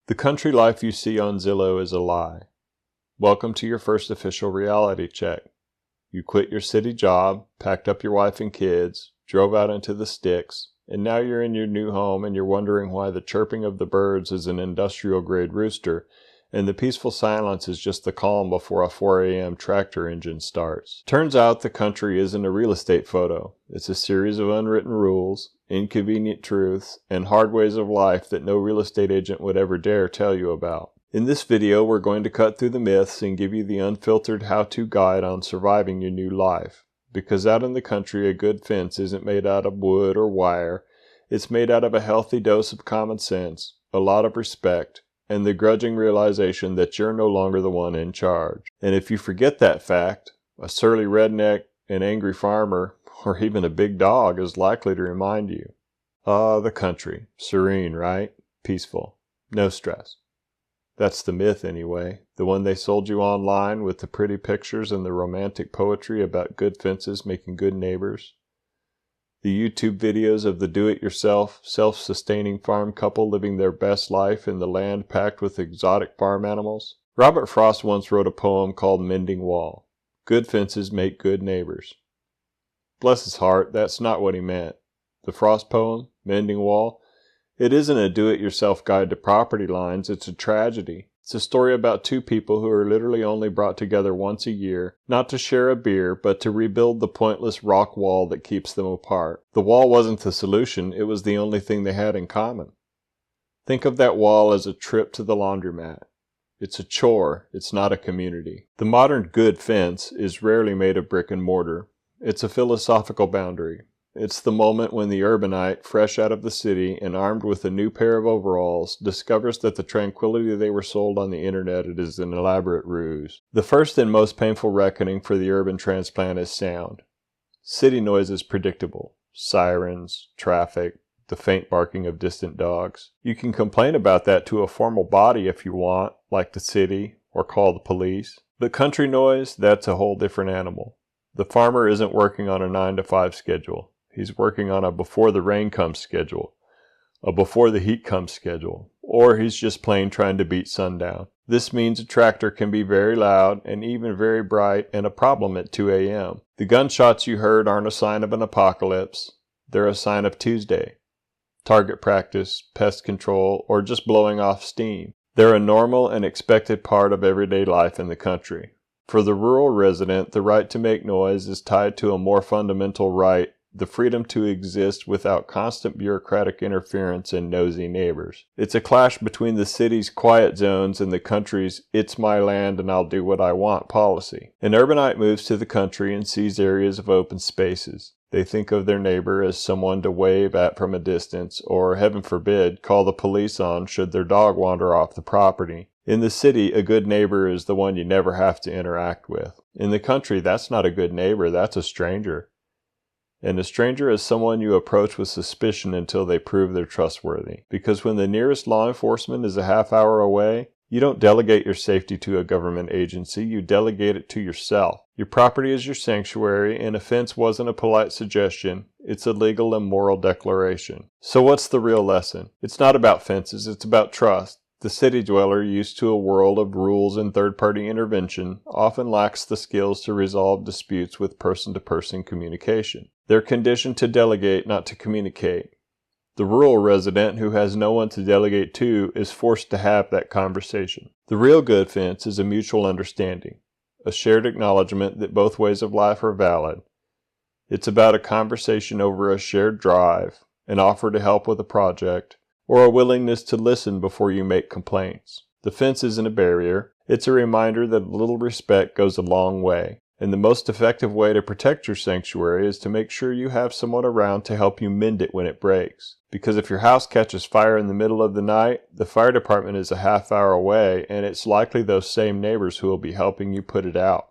The country life you see on Zillow is a lie. Welcome to your first official reality check. You quit your city job, packed up your wife and kids, drove out into the sticks, and now you're in your new home and you're wondering why the chirping of the birds is an industrial-grade rooster and the peaceful silence is just the calm before a 4 a.m. tractor engine starts. Turns out the country isn't a real estate photo. It's a series of unwritten rules, inconvenient truths, and hard ways of life that no real estate agent would ever dare tell you about. In this video, we're going to cut through the myths and give you the unfiltered how-to guide on surviving your new life. Because out in the country, a good fence isn't made out of wood or wire. It's made out of a healthy dose of common sense, a lot of respect, and the grudging realization that you're no longer the one in charge. And if you forget that fact, a surly redneck, an angry farmer, or even a big dog is likely to remind you. The country. Serene, right? Peaceful. No stress. That's the myth anyway, the one they sold you online with the pretty pictures and the romantic poetry about good fences making good neighbors. The YouTube videos of the do-it-yourself, self-sustaining farm couple living their best life in the land packed with exotic farm animals. Robert Frost once wrote a poem called Mending Wall. Good fences make good neighbors. Bless his heart, that's not what he meant. The Frost poem, Mending Wall, it isn't a do-it-yourself guide to property lines, it's a tragedy. It's a story about two people who are literally only brought together once a year, not to share a beer, but to rebuild the pointless rock wall that keeps them apart. The wall wasn't the solution, it was the only thing they had in common. Think of that wall as a trip to the laundromat. It's a chore, it's not a community. The modern good fence is rarely made of brick and mortar. It's a philosophical boundary. It's the moment when the urbanite, fresh out of the city and armed with a new pair of overalls, discovers that the tranquility they were sold on the internet is an elaborate ruse. The first and most painful reckoning for the urban transplant is sound. City noise is predictable. Sirens, traffic, the faint barking of distant dogs. You can complain about that to a formal body if you want, like the city, or call the police. But country noise, that's a whole different animal. The farmer isn't working on a 9-to-5 schedule. He's working on a before the rain comes schedule, a before the heat comes schedule, or he's just plain trying to beat sundown. This means a tractor can be very loud and even very bright and a problem at 2 a.m. The gunshots you heard aren't a sign of an apocalypse. They're a sign of Tuesday. Target practice, pest control, or just blowing off steam. They're a normal and expected part of everyday life in the country. For the rural resident, the right to make noise is tied to a more fundamental right, the freedom to exist without constant bureaucratic interference and nosy neighbors. It's a clash between the city's quiet zones and the country's "it's my land and I'll do what I want" policy. An urbanite moves to the country and sees areas of open spaces. They think of their neighbor as someone to wave at from a distance, or, heaven forbid, call the police on should their dog wander off the property. In the city, a good neighbor is the one you never have to interact with. In the country, that's not a good neighbor, that's a stranger. And a stranger is someone you approach with suspicion until they prove they're trustworthy. Because when the nearest law enforcement is a half hour away, you don't delegate your safety to a government agency, you delegate it to yourself. Your property is your sanctuary, and a fence wasn't a polite suggestion, it's a legal and moral declaration. So what's the real lesson? It's not about fences, it's about trust. The city dweller, used to a world of rules and third-party intervention, often lacks the skills to resolve disputes with person-to-person communication. They're conditioned to delegate, not to communicate. The rural resident who has no one to delegate to is forced to have that conversation. The real good fence is a mutual understanding, a shared acknowledgement that both ways of life are valid. It's about a conversation over a shared drive, an offer to help with a project, or a willingness to listen before you make complaints. The fence isn't a barrier. It's a reminder that a little respect goes a long way. And the most effective way to protect your sanctuary is to make sure you have someone around to help you mend it when it breaks. Because if your house catches fire in the middle of the night, the fire department is a half hour away, and it's likely those same neighbors who will be helping you put it out.